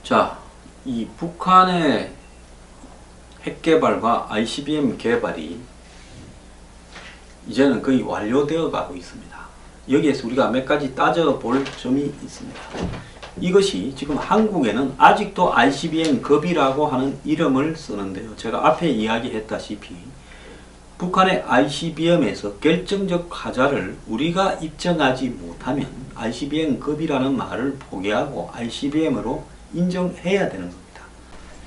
자, 이 북한의 핵 개발과 ICBM 개발이 이제는 거의 완료되어 가고 있습니다. 여기에서 우리가 몇 가지 따져볼 점이 있습니다. 이것이 지금 한국에는 아직도 ICBM 급이라고 하는 이름을 쓰는데요. 제가 앞에 이야기했다시피 북한의 ICBM에서 결정적 하자를 우리가 입증하지 못하면 ICBM 급이라는 말을 포기하고 ICBM으로 인정해야 되는 겁니다.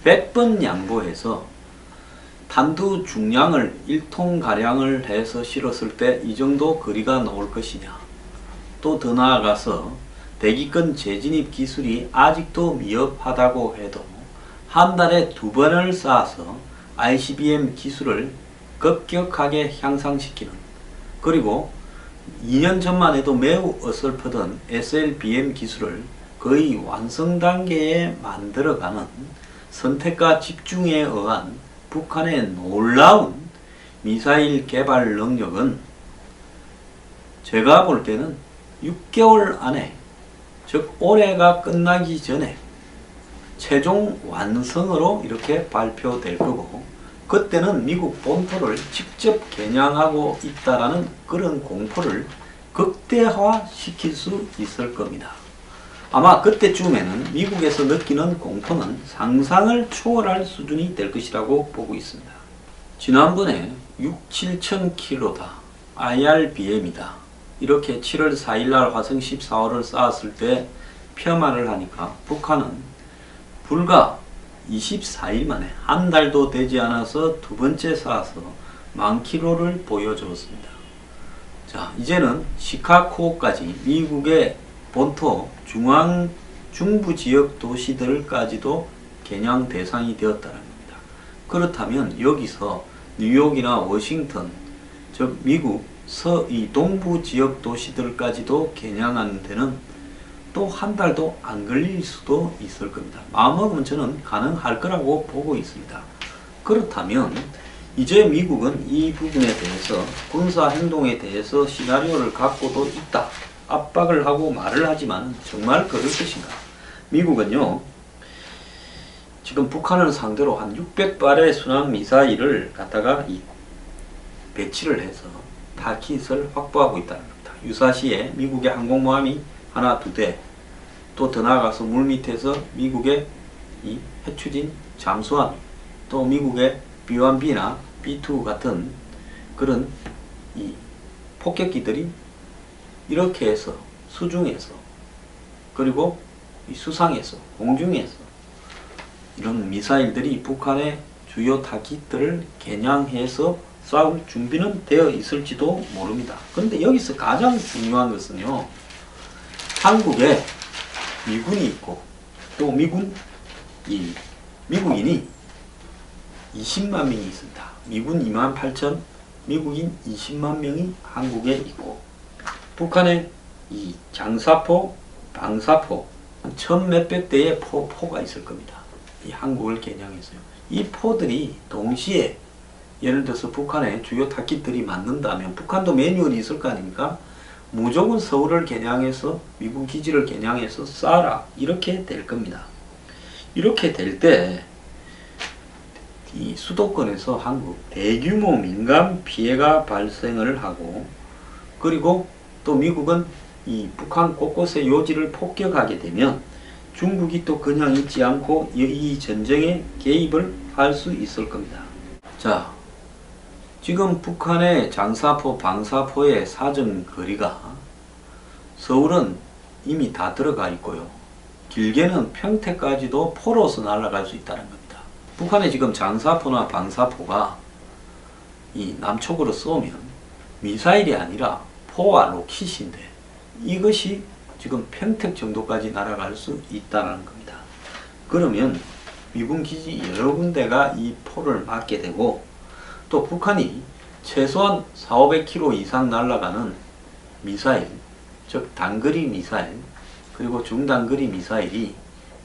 100번 양보해서 탄두 중량을 1톤가량을 해서 실었을 때 이 정도 거리가 나올 것이냐, 또 더 나아가서 대기권 재진입 기술이 아직도 미흡하다고 해도 한 달에 2번을 쏴서 ICBM 기술을 급격하게 향상시키는, 그리고 2년 전만 해도 매우 어설프던 SLBM 기술을 거의 완성 단계에 만들어가는 선택과 집중에 의한 북한의 놀라운 미사일 개발 능력은 제가 볼 때는 6개월 안에, 즉 올해가 끝나기 전에 최종 완성으로 이렇게 발표될 거고, 그때는 미국 본토를 직접 겨냥하고 있다라는 그런 공포를 극대화시킬 수 있을 겁니다. 아마 그때쯤에는 미국에서 느끼는 공포는 상상을 초월할 수준이 될 것이라고 보고 있습니다. 지난번에 6-7천 킬로다, IRBM이다, 이렇게 7월 4일날 화성 14호를 쐈을 때 폄하를 하니까 북한은 불과 24일 만에, 한 달도 되지 않아서 두 번째 쏴서 10,000킬로를 보여주었습니다. 자, 이제는 시카고까지 미국의 본토 중부 지역 도시들까지도 겨냥 대상이 되었다는 겁니다. 그렇다면 여기서 뉴욕이나 워싱턴, 즉 미국 서이 동부 지역 도시들까지도 겨냥하는 데는 또 한 달도 안 걸릴 수도 있을 겁니다. 마음먹으면 저는 가능할 거라고 보고 있습니다. 그렇다면 이제 미국은 이 부분에 대해서, 군사 행동에 대해서 시나리오를 갖고도 있다, 압박을 하고 말을 하지만 정말 그럴 것인가? 미국은요, 지금 북한을 상대로 한 600발의 순항 미사일을 갖다가 배치를 해서 타깃을 확보하고 있다는 겁니다. 유사시에 미국의 항공모함이 하나, 두 대, 또 더 나아가서 물밑에서 미국의 이 해추진 잠수함, 또 미국의 B-1B나 B-2 같은 그런 이 폭격기들이 이렇게 해서 수중에서, 그리고 이 수상에서, 공중에서 이런 미사일들이 북한의 주요 타깃들을 겨냥해서 쏴올 준비는 되어 있을지도 모릅니다. 그런데 여기서 가장 중요한 것은요, 한국에 미군이 있고, 또 미국인이 20만 명이 있습니다. 미군 28,000, 미국인 20만 명이 한국에 있고, 북한에 이 장사포, 방사포, 1,000몇백 대의 포가 있을 겁니다. 이 한국을 겨냥해서요. 이 포들이 동시에, 예를 들어서 북한의 주요 타깃들이 맞는다면 북한도 매뉴얼이 있을 거 아닙니까? 무조건 서울을 겨냥해서, 미국 기지를 겨냥해서 쏴라, 이렇게 될 겁니다. 이렇게 될 때 이 수도권에서 한국 대규모 민간 피해가 발생을 하고, 그리고 또 미국은 이 북한 곳곳의 요지를 폭격하게 되면 중국이 또 그냥 있지 않고 이 전쟁에 개입을 할 수 있을 겁니다. 자, 지금 북한의 장사포, 방사포의 사정 거리가 서울은 이미 다 들어가 있고요. 길게는 평택까지도 포로서 날아갈 수 있다는 겁니다. 북한의 지금 장사포나 방사포가 이 남쪽으로 쏘면 미사일이 아니라 포와 로켓인데, 이것이 지금 평택 정도까지 날아갈 수 있다는 겁니다. 그러면 미군 기지 여러 군데가 이 포를 맞게 되고, 또 북한이 최소한 400~500km 이상 날아가는 미사일, 즉 단거리 미사일, 그리고 중단거리 미사일이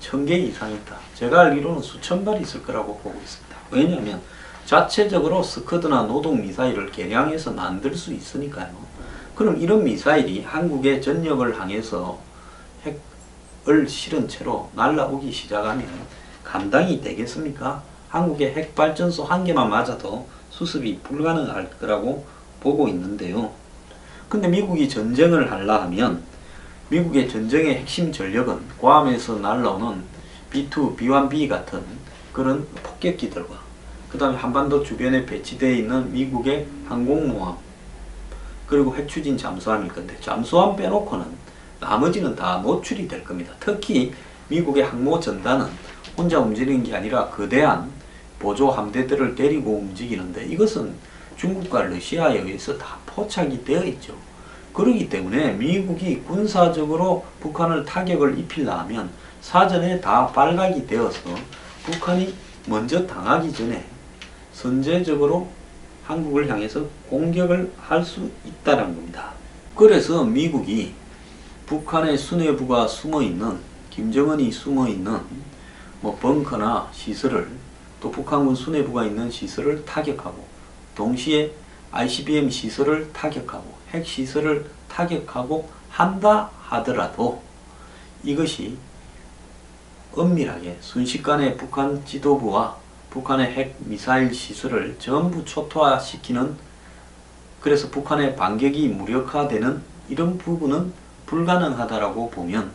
1000개 이상 있다. 제가 알기로는 수천 발 있을 거라고 보고 있습니다. 왜냐하면 자체적으로 스커드나 노동 미사일을 개량해서 만들 수 있으니까요. 그럼 이런 미사일이 한국의 전역을 향해서 핵 핵을 실은 채로 날아오기 시작하면 감당이 되겠습니까? 한국의 핵발전소 한 개만 맞아도 수습이 불가능할 거라고 보고 있는데요. 근데 미국이 전쟁을 하려 하면 미국의 전쟁의 핵심 전력은 괌에서 날라오는 B2, B1B 같은 그런 폭격기들과 그 다음에 한반도 주변에 배치되어 있는 미국의 항공모함 그리고 핵추진 잠수함일 건데, 잠수함 빼놓고는 나머지는 다 노출이 될 겁니다. 특히 미국의 항모 전단은 혼자 움직이는 게 아니라 거대한 보조 함대들을 데리고 움직이는데, 이것은 중국과 러시아에 의해서 다 포착이 되어 있죠. 그렇기 때문에 미국이 군사적으로 북한을 타격을 입히려 하면 사전에 다 발각이 되어서 북한이 먼저 당하기 전에 선제적으로 한국을 향해서 공격을 할 수 있다는 겁니다. 그래서 미국이 북한의 수뇌부가 숨어있는, 김정은이 숨어있는 벙커나 시설을, 또 북한군 수뇌부가 있는 시설을 타격하고, 동시에 ICBM 시설을 타격하고 핵시설을 타격하고 한다 하더라도 이것이 엄밀하게 순식간에 북한 지도부와 북한의 핵 미사일 시설을 전부 초토화시키는, 그래서 북한의 반격이 무력화되는 이런 부분은 불가능하다라고 보면,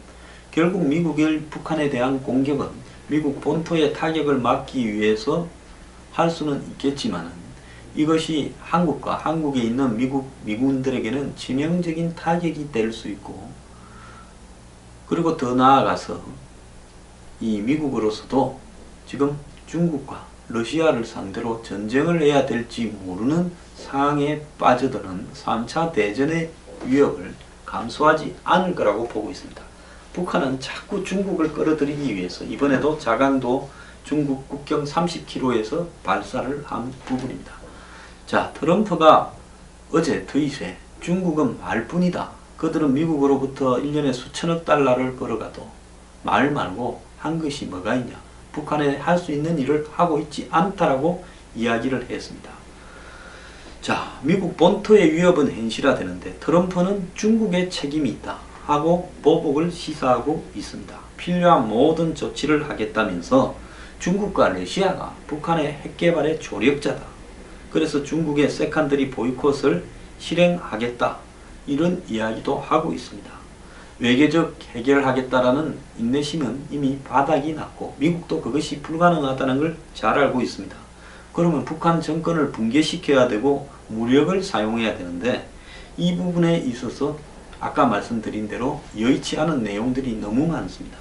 결국 미국의 북한에 대한 공격은 미국 본토의 타격을 막기 위해서 할 수는 있겠지만, 이것이 한국과 한국에 있는 미군들에게는 치명적인 타격이 될 수 있고, 그리고 더 나아가서 이 미국으로서도 지금 중국과 러시아를 상대로 전쟁을 해야 될지 모르는 상황에 빠져드는 3차 대전의 위협을 감수하지 않을 거라고 보고 있습니다. 북한은 자꾸 중국을 끌어들이기 위해서 이번에도 자강도 중국 국경 30km에서 발사를 한 부분입니다. 자, 트럼프가 어제 트윗에 중국은 말뿐이다, 그들은 미국으로부터 1년에 수천억 달러를 벌어가도 말 말고 한 것이 뭐가 있냐, 북한에 할 수 있는 일을 하고 있지 않다라고 이야기를 했습니다. 자, 미국 본토의 위협은 현실화되는데 트럼프는 중국의 책임이 있다 하고 보복을 시사하고 있습니다. 필요한 모든 조치를 하겠다면서 중국과 러시아가 북한의 핵개발의 조력자다, 그래서 중국의 세컨더리 보이콧을 실행하겠다, 이런 이야기도 하고 있습니다. 외교적 해결하겠다라는 인내심은 이미 바닥이 났고 미국도 그것이 불가능하다는 걸 잘 알고 있습니다. 그러면 북한 정권을 붕괴시켜야 되고 무력을 사용해야 되는데, 이 부분에 있어서 아까 말씀드린 대로 여의치 않은 내용들이 너무 많습니다.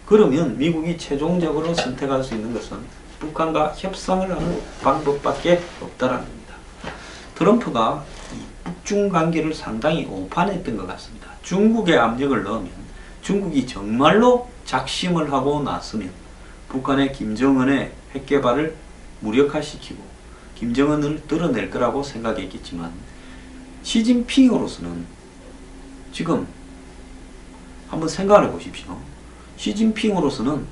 그러면 미국이 최종적으로 선택할 수 있는 것은 북한과 협상을 하는 방법밖에 없다는 겁니다. 트럼프가 이 북중 관계를 상당히 오판했던 것 같습니다. 중국에 압력을 넣으면, 중국이 정말로 작심을 하고 났으면 북한의 김정은의 핵개발을 무력화시키고 김정은을 드러낼 거라고 생각했겠지만, 시진핑으로서는 지금 한번 생각을 해보십시오. 시진핑으로서는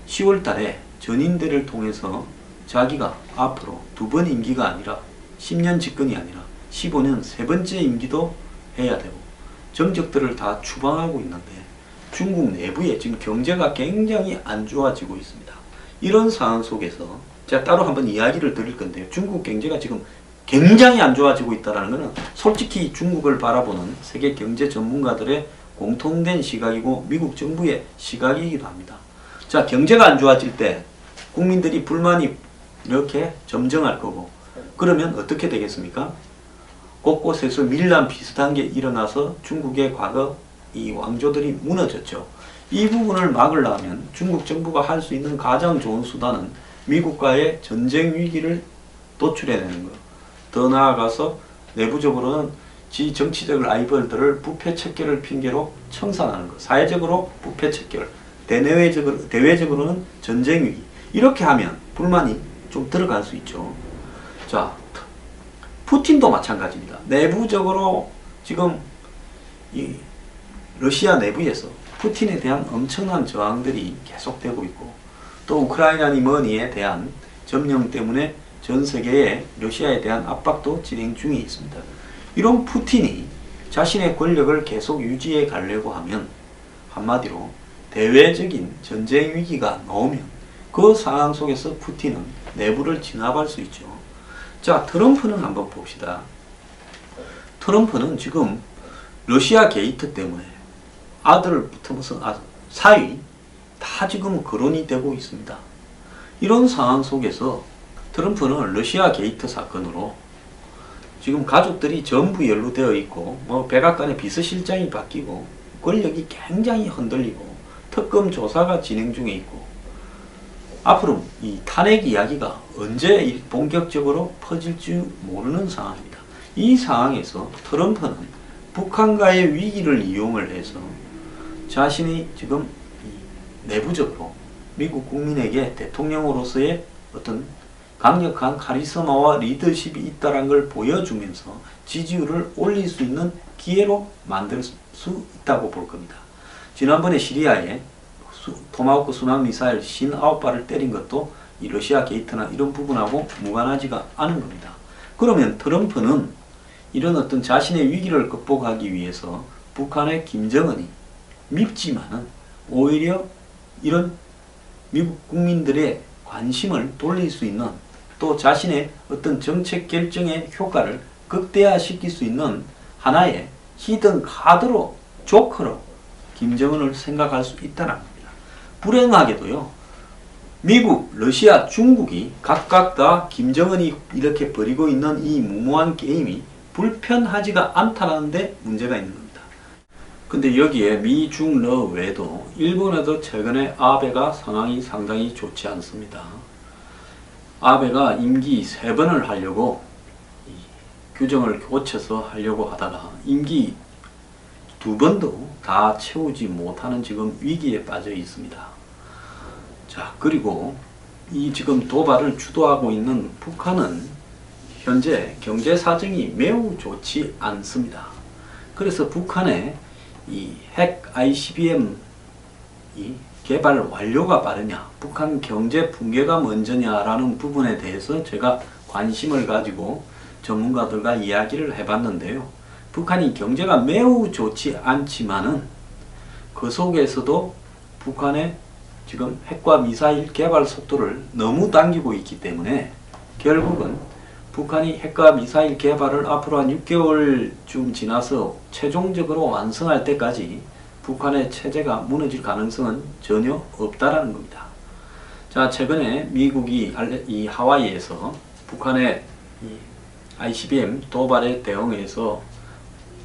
10월 달에 전인대를 통해서 자기가 앞으로 2번 임기가 아니라 10년 집권이 아니라 15년 세 번째 임기도 해야 되고 정적들을 다 추방하고 있는데, 중국 내부에 지금 경제가 굉장히 안 좋아지고 있습니다. 이런 상황 속에서 제가 따로 한번 이야기를 드릴 건데요. 중국 경제가 지금 굉장히 안 좋아지고 있다는 것은 솔직히 중국을 바라보는 세계 경제 전문가들의 공통된 시각이고 미국 정부의 시각이기도 합니다. 자, 경제가 안 좋아질 때 국민들이 불만이 이렇게 점증할 거고, 그러면 어떻게 되겠습니까? 곳곳에서 밀란 비슷한 게 일어나서 중국의 과거 이 왕조들이 무너졌죠. 이 부분을 막으려면 중국 정부가 할 수 있는 가장 좋은 수단은 미국과의 전쟁 위기를 도출해내는 것. 더 나아가서 내부적으로는 지 정치적 라이벌들을 부패 척결을 핑계로 청산하는 것. 사회적으로 부패 척결, 대외적으로는 전쟁 위기. 이렇게 하면 불만이 좀 들어갈 수 있죠. 자, 푸틴도 마찬가지입니다. 내부적으로 지금 이 러시아 내부에서 푸틴에 대한 엄청난 저항들이 계속되고 있고, 또 우크라이나니 뭐니에 대한 점령 때문에 전 세계에 러시아에 대한 압박도 진행 중에 있습니다. 이런 푸틴이 자신의 권력을 계속 유지해 가려고 하면 한마디로 대외적인 전쟁 위기가 나오면 그 상황 속에서 푸틴은 내부를 진압할 수 있죠. 자, 트럼프는 한번 봅시다. 트럼프는 지금 러시아 게이트 때문에 아들부터 무슨 사위 다 지금 거론이 되고 있습니다. 이런 상황 속에서 트럼프는 러시아 게이트 사건으로 지금 가족들이 전부 연루되어 있고 뭐 백악관의 비서실장이 바뀌고 권력이 굉장히 흔들리고 특검 조사가 진행 중에 있고 앞으로 이 탄핵 이야기가 언제 본격적으로 퍼질지 모르는 상황입니다. 이 상황에서 트럼프는 북한과의 위기를 이용을 해서 자신이 지금 내부적으로 미국 국민에게 대통령으로서의 어떤 강력한 카리스마와 리더십이 있다는 걸 보여주면서 지지율을 올릴 수 있는 기회로 만들 수 있다고 볼 겁니다. 지난번에 시리아에 토마호크 순항 미사일 59발을 때린 것도 이 러시아 게이트나 이런 부분하고 무관하지가 않은 겁니다. 그러면 트럼프는 이런 어떤 자신의 위기를 극복하기 위해서 북한의 김정은이 밉지만은 오히려 이런 미국 국민들의 관심을 돌릴 수 있는 또 자신의 어떤 정책 결정의 효과를 극대화시킬 수 있는 하나의 히든 카드로 조커로 김정은을 생각할 수 있다는 겁니다. 불행하게도요. 미국, 러시아, 중국이 각각 다 김정은이 이렇게 벌이고 있는 이 무모한 게임이 불편하지가 않다는 데 문제가 있는 겁니다. 근데 여기에 미, 중, 러 외에도 일본에도 최근에 아베가 상황이 상당히 좋지 않습니다. 아베가 임기 3번을 하려고 규정을 고쳐서 하려고 하다가 임기 2번도 다 채우지 못하는 지금 위기에 빠져 있습니다. 자, 그리고 이 지금 도발을 주도하고 있는 북한은 현재 경제 사정이 매우 좋지 않습니다. 그래서 북한의 이 핵 ICBM 이 개발 완료가 빠르냐, 북한 경제 붕괴가 먼저냐라는 부분에 대해서 제가 관심을 가지고 전문가들과 이야기를 해봤는데요. 북한이 경제가 매우 좋지 않지만은 그 속에서도 북한의 지금 핵과 미사일 개발 속도를 너무 당기고 있기 때문에 결국은 북한이 핵과 미사일 개발을 앞으로 한 6개월쯤 지나서 최종적으로 완성할 때까지 북한의 체제가 무너질 가능성은 전혀 없다라는 겁니다. 자, 최근에 미국이 이 하와이에서 북한의 이 ICBM 도발에 대응해서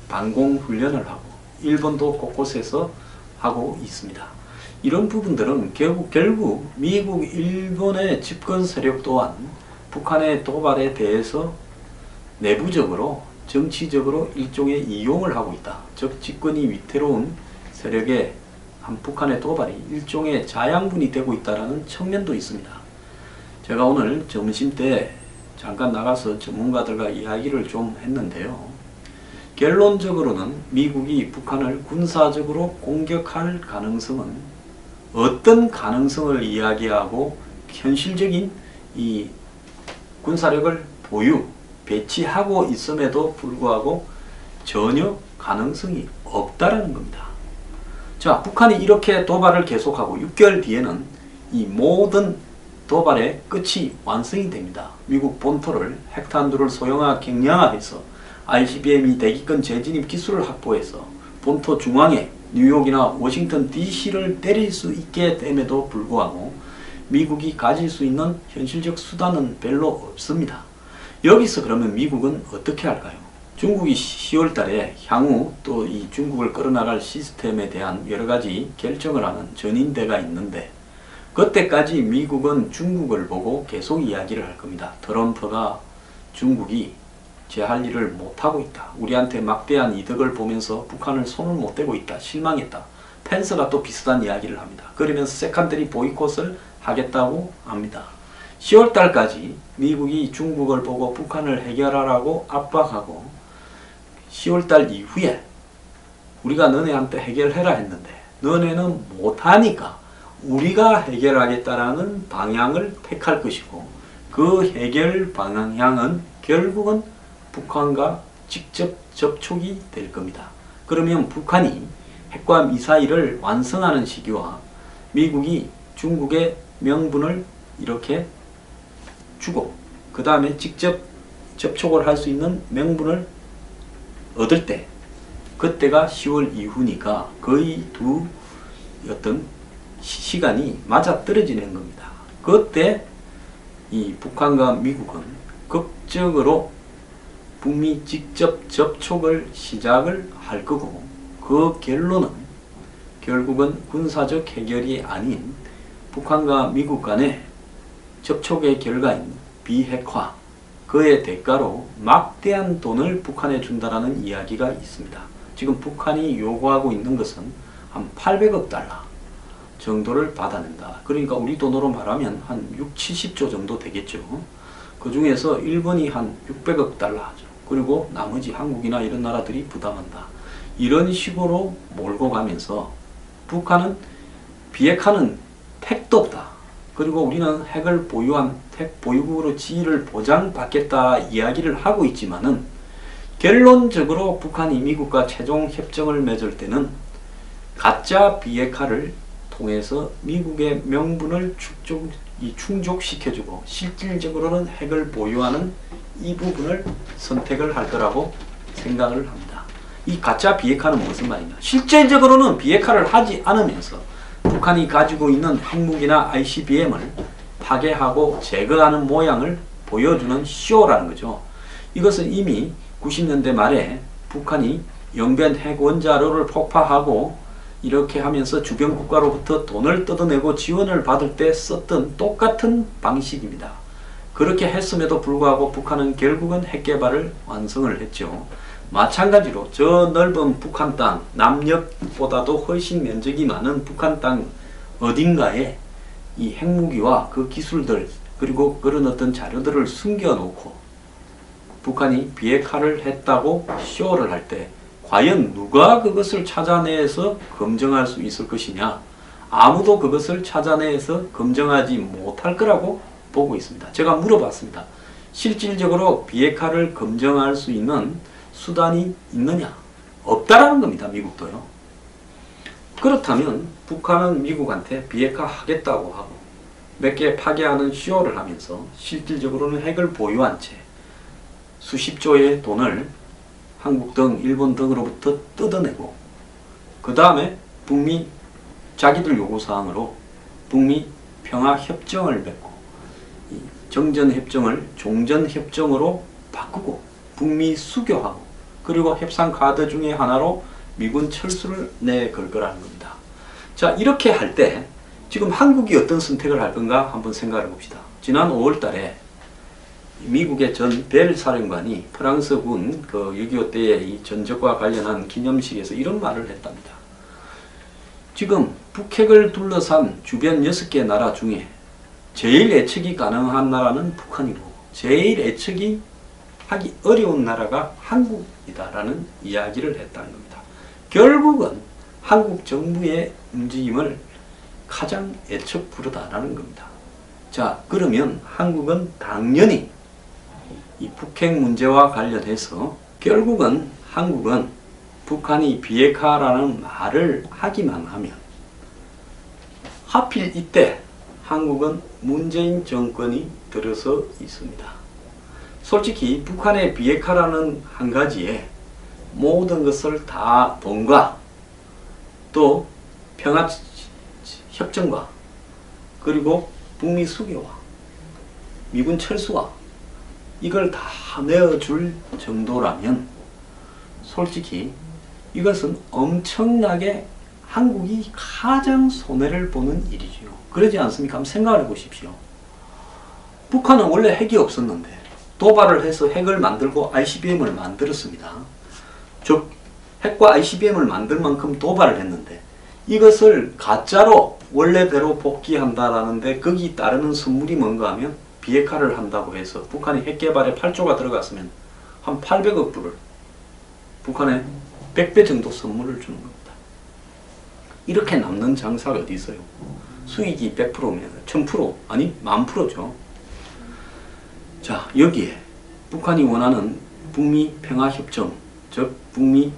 방공 훈련을 하고 일본도 곳곳에서 하고 있습니다. 이런 부분들은 결국 미국, 일본의 집권 세력 또한 북한의 도발에 대해서 내부적으로 정치적으로 일종의 이용을 하고 있다. 즉 집권이 위태로운 세력의 한 북한의 도발이 일종의 자양분이 되고 있다는 측면도 있습니다. 제가 오늘 점심때 잠깐 나가서 전문가들과 이야기를 좀 했는데요. 결론적으로는 미국이 북한을 군사적으로 공격할 가능성은 어떤 가능성을 이야기하고 현실적인 이 군사력을 배치하고 있음에도 불구하고 전혀 가능성이 없다라는 겁니다. 자, 북한이 이렇게 도발을 계속하고 6개월 뒤에는 이 모든 도발의 끝이 완성이 됩니다. 미국 본토를 핵탄두를 소형화 경량화해서 ICBM이 대기권 재진입 기술을 확보해서 본토 중앙에 뉴욕이나 워싱턴 DC를 때릴 수 있게 됨에도 불구하고 미국이 가질 수 있는 현실적 수단은 별로 없습니다. 여기서 그러면 미국은 어떻게 할까요? 중국이 10월 달에 향후 또 이 중국을 끌어나갈 시스템에 대한 여러 가지 결정을 하는 전인대가 있는데 그때까지 미국은 중국을 보고 계속 이야기를 할 겁니다. 트럼프가 중국이 제 할 일을 못하고 있다. 우리한테 막대한 이득을 보면서 북한을 손을 못 대고 있다. 실망했다. 펜스가 또 비슷한 이야기를 합니다. 그러면서 세컨더리 보이콧을 하겠다고 합니다. 10월 달까지 미국이 중국을 보고 북한을 해결하라고 압박하고 10월 달 이후에 우리가 너네한테 해결해라 했는데 너네는 못하니까 우리가 해결하겠다라는 방향을 택할 것이고 그 해결 방향은 결국은 북한과 직접 접촉이 될 겁니다. 그러면 북한이 핵과 미사일을 완성하는 시기와 미국이 중국의 명분을 이렇게 주고 그 다음에 직접 접촉을 할 수 있는 명분을 얻을 때 그때가 10월 이후니까 거의 두 어떤 시간이 맞아떨어지는 겁니다. 그때 이 북한과 미국은 극적으로 북미 직접 접촉을 시작을 할 거고 그 결론은 결국은 군사적 해결이 아닌 북한과 미국 간의 접촉의 결과인 비핵화 그의 대가로 막대한 돈을 북한에 준다라는 이야기가 있습니다. 지금 북한이 요구하고 있는 것은 한 800억 달러 정도를 받아낸다. 그러니까 우리 돈으로 말하면 한 6, 70조 정도 되겠죠. 그 중에서 일본이 한 600억 달러 하죠. 그리고 나머지 한국이나 이런 나라들이 부담한다. 이런 식으로 몰고 가면서 북한은 비핵화는 택도 없다. 그리고 우리는 핵을 보유한 핵 보유국으로 지위를 보장받겠다 이야기를 하고 있지만은 결론적으로 북한이 미국과 최종 협정을 맺을 때는 가짜 비핵화를 통해서 미국의 명분을 충족시켜주고 실질적으로는 핵을 보유하는 이 부분을 선택을 할 거라고 생각을 합니다. 이 가짜 비핵화는 무슨 말이냐? 실질적으로는 비핵화를 하지 않으면서 북한이 가지고 있는 핵무기나 ICBM을 파괴하고 제거하는 모양을 보여주는 쇼라는 거죠. 이것은 이미 90년대 말에 북한이 영변 핵 원자로를 폭파하고 이렇게 하면서 주변 국가로부터 돈을 뜯어내고 지원을 받을 때 썼던 똑같은 방식입니다. 그렇게 했음에도 불구하고 북한은 결국은 핵 개발을 완성을 했죠. 마찬가지로 저 넓은 북한 땅, 남녘보다도 훨씬 면적이 많은 북한 땅 어딘가에 이 핵무기와 그 기술들 그리고 그런 어떤 자료들을 숨겨놓고 북한이 비핵화를 했다고 쇼를 할 때 과연 누가 그것을 찾아내서 검증할 수 있을 것이냐? 아무도 그것을 찾아내서 검증하지 못할 거라고 보고 있습니다. 제가 물어봤습니다. 실질적으로 비핵화를 검증할 수 있는 수단이 있느냐? 없다라는 겁니다. 미국도요. 그렇다면 북한은 미국한테 비핵화 하겠다고 하고 몇 개 파괴하는 쇼를 하면서 실질적으로는 핵을 보유한 채 수십조의 돈을 한국 등 일본 등으로부터 뜯어내고 그 다음에 북미 자기들 요구사항으로 북미 평화협정을 맺고 정전협정을 종전협정으로 바꾸고 북미 수교하고 그리고 협상 카드 중에 하나로 미군 철수를 내걸 거라는 겁니다. 자, 이렇게 할 때 지금 한국이 어떤 선택을 할 건가 한번 생각해 봅시다. 지난 5월 달에 미국의 전 벨 사령관이 프랑스군 그 6.25 때의 이 전적과 관련한 기념식에서 이런 말을 했답니다. 지금 북핵을 둘러싼 주변 6개 나라 중에 제일 예측이 가능한 나라는 북한이고 제일 예측이 하기 어려운 나라가 한국이다라는 이야기를 했다는 겁니다. 결국은 한국 정부의 움직임을 가장 예측 불허다라는 겁니다. 자, 그러면 한국은 당연히 이 북핵 문제와 관련해서 결국은 한국은 북한이 비핵화라는 말을 하기만 하면 하필 이때 한국은 문재인 정권이 들어서 있습니다. 솔직히 북한의 비핵화라는 한 가지에 모든 것을 다 돈과 또 평화협정과 그리고 북미 수교와 미군 철수와 이걸 다 내어줄 정도라면 솔직히 이것은 엄청나게 한국이 가장 손해를 보는 일이지요. 그러지 않습니까? 한번 생각을 해보십시오. 북한은 원래 핵이 없었는데 도발을 해서 핵을 만들고 ICBM을 만들었습니다. 즉 핵과 ICBM을 만들 만큼 도발을 했는데 이것을 가짜로 원래대로 복귀한다라는데 거기 따르는 선물이 뭔가 하면 비핵화를 한다고 해서 북한이 핵개발에 8조가 들어갔으면 한 800억 불을 북한에 100배 정도 선물을 주는 겁니다. 이렇게 남는 장사가 어디 있어요? 수익이 100%면 1000% 아니 10,000%죠. 자, 여기에 북한이 원하는 북미 평화협정 즉 북미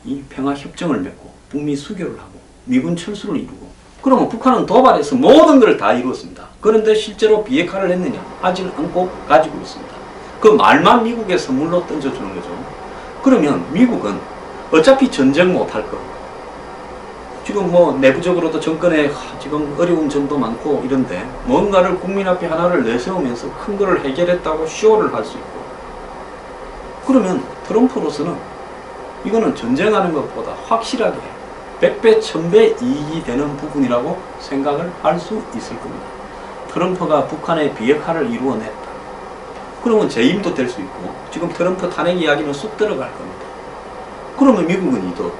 이 평화협정을 맺고 북미 수교를 하고 미군 철수를 이루고, 그러면 북한은 도발해서 모든 걸 다 이루었습니다. 그런데 실제로 비핵화를 했느냐? 하지는 않고 가지고 있습니다. 그 말만 미국에 선물로 던져주는 거죠. 그러면 미국은 어차피 전쟁 못할 거, 지금 뭐 내부적으로도 정권에 지금 어려운 점도 많고 이런데 뭔가를 국민 앞에 하나를 내세우면서 큰 거를 해결했다고 쇼를 할 수 있고, 그러면 트럼프로서는 이거는 전쟁하는 것보다 확실하게 100배, 1000배 이익이 되는 부분이라고 생각을 할 수 있을 겁니다. 트럼프가 북한의 비핵화를 이루어냈다. 그러면 재임도 될 수 있고, 지금 트럼프 탄핵 이야기는 쑥 들어갈 겁니다. 그러면 미국은 이득,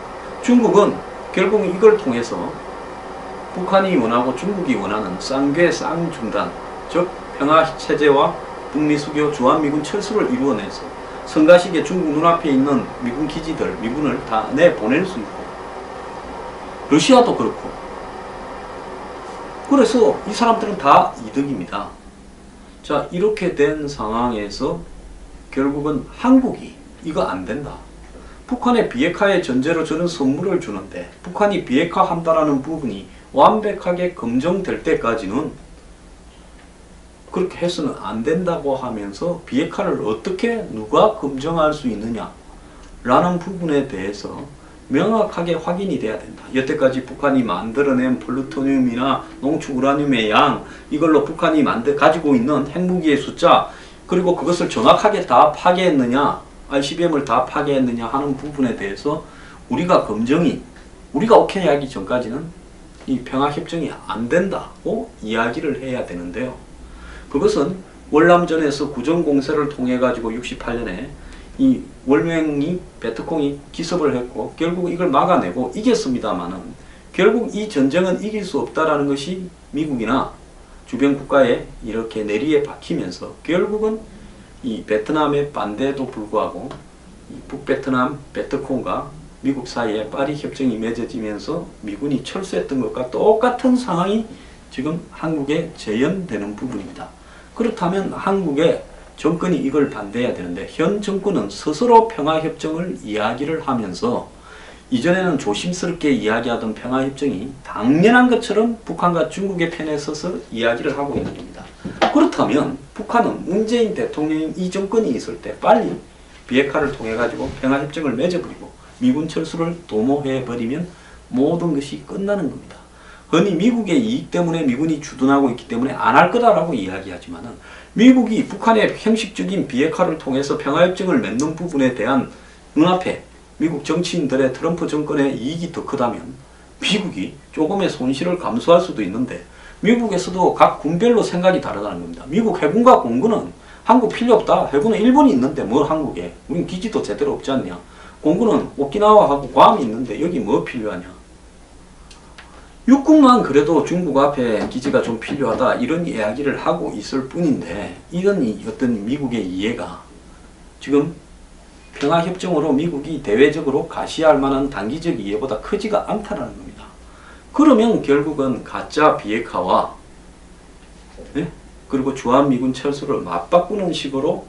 중국은 결국 이걸 통해서 북한이 원하고 중국이 원하는 쌍궤 쌍중단, 즉 평화체제와 북미 수교, 주한미군 철수를 이루어내서 성가시게 중국 눈앞에 있는 미군 기지들, 미군을 다 내보낼 수 있고, 러시아도 그렇고, 그래서 이 사람들은 다 이득입니다. 자, 이렇게 된 상황에서 결국은 한국이 이거 안 된다, 북한의 비핵화의 전제로 저는 선물을 주는데 북한이 비핵화한다라는 부분이 완벽하게 검증될 때까지는 그렇게 해서는 안 된다고 하면서 비핵화를 어떻게 누가 검증할 수 있느냐 라는 부분에 대해서 명확하게 확인이 돼야 된다. 여태까지 북한이 만들어낸 플루토늄이나 농축 우라늄의 양, 이걸로 북한이 가지고 있는 핵무기의 숫자, 그리고 그것을 정확하게 다 파괴했느냐, ICBM을 다 파괴했느냐 하는 부분에 대해서 우리가 우리가 오케이 하기 전까지는 이 평화협정이 안 된다고 이야기를 해야 되는데요. 그것은 월남전에서 구정공세를 통해 가지고 68년에 이 월명이 베트콩이 기습을 했고 결국 이걸 막아내고 이겼습니다만은, 결국 이 전쟁은 이길 수 없다라는 것이 미국이나 주변 국가에 이렇게 내리에 박히면서 결국은 이 베트남의 반대에도 불구하고 이 북베트남 베트콩과 미국 사이에 파리 협정이 맺어지면서 미군이 철수했던 것과 똑같은 상황이 지금 한국에 재현되는 부분입니다. 그렇다면 한국의 정권이 이걸 반대해야 되는데, 현 정권은 스스로 평화협정을 이야기를 하면서 이전에는 조심스럽게 이야기하던 평화협정이 당연한 것처럼 북한과 중국의 편에 서서 이야기를 하고 있는 겁니다. 그렇다면 북한은 문재인 대통령이 이 정권이 있을 때 빨리 비핵화를 통해 가지고 평화협정을 맺어버리고 미군 철수를 도모해버리면 모든 것이 끝나는 겁니다. 흔히 미국의 이익 때문에 미군이 주둔하고 있기 때문에 안 할 거다라고 이야기하지만은, 미국이 북한의 형식적인 비핵화를 통해서 평화협정을 맺는 부분에 대한 눈앞에 미국 정치인들의 트럼프 정권의 이익이 더 크다면 미국이 조금의 손실을 감수할 수도 있는데, 미국에서도 각 군별로 생각이 다르다는 겁니다. 미국 해군과 공군은 한국 필요 없다. 해군은 일본이 있는데 뭘 한국에, 우린 기지도 제대로 없지 않냐. 공군은 오키나와하고 괌이 있는데 여기 뭐 필요하냐. 육군만 그래도 중국 앞에 기지가 좀 필요하다 이런 이야기를 하고 있을 뿐인데, 이런 어떤 미국의 이해가 지금 평화협정으로 미국이 대외적으로 가시할 만한 단기적 이해보다 크지가 않다는 겁니다. 그러면 결국은 가짜 비핵화와 그리고 주한미군 철수를 맞바꾸는 식으로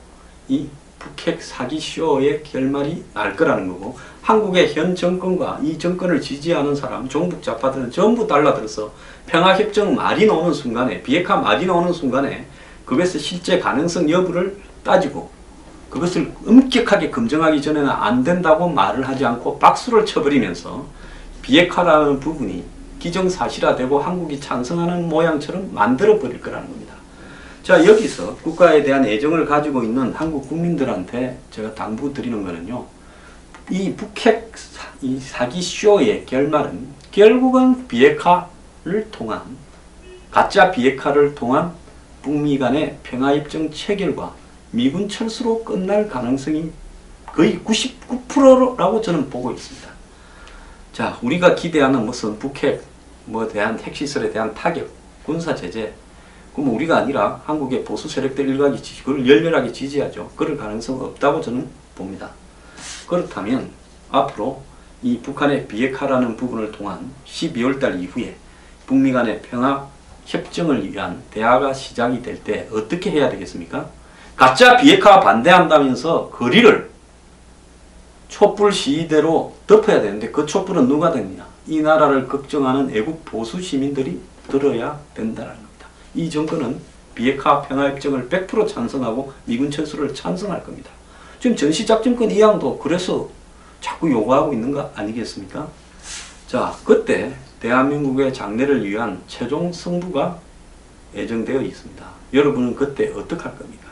이 북핵 사기 쇼의 결말이 날 거라는 거고, 한국의 현 정권과 이 정권을 지지하는 사람, 종북 좌파들은 전부 달라들어서 평화협정 말이 나오는 순간에, 비핵화 말이 나오는 순간에 그것의 실제 가능성 여부를 따지고 그것을 엄격하게 검증하기 전에는 안 된다고 말을 하지 않고 박수를 쳐버리면서 비핵화라는 부분이 기정사실화되고 한국이 찬성하는 모양처럼 만들어버릴 거라는 겁니다. 자, 여기서 국가에 대한 애정을 가지고 있는 한국 국민들한테 제가 당부드리는 거는요, 이 북핵 이 사기 쇼의 결말은 결국은 비핵화를 통한, 가짜 비핵화를 통한 북미 간의 평화협정 체결과 미군 철수로 끝날 가능성이 거의 99%라고 저는 보고 있습니다. 자, 우리가 기대하는 무슨 북핵 대한 핵시설에 대한 타격, 군사제재, 그럼 우리가 아니라 한국의 보수 세력들 일각이 그걸 열렬하게 지지하죠. 그럴 가능성은 없다고 저는 봅니다. 그렇다면 앞으로 이 북한의 비핵화라는 부분을 통한 12월달 이후에 북미 간의 평화 협정을 위한 대화가 시작이 될 때 어떻게 해야 되겠습니까? 가짜 비핵화 반대한다면서 거리를 촛불 시위대로 덮어야 되는데 그 촛불은 누가 됐냐? 이 나라를 걱정하는 애국 보수 시민들이 들어야 된다는 겁니다. 이 정권은 비핵화 평화협정을 100% 찬성하고 미군 철수를 찬성할 겁니다. 지금 전시작전권 이양도 그래서 자꾸 요구하고 있는 거 아니겠습니까? 자, 그때 대한민국의 장래를 위한 최종 승부가 예정되어 있습니다. 여러분은 그때 어떻게 할 겁니까?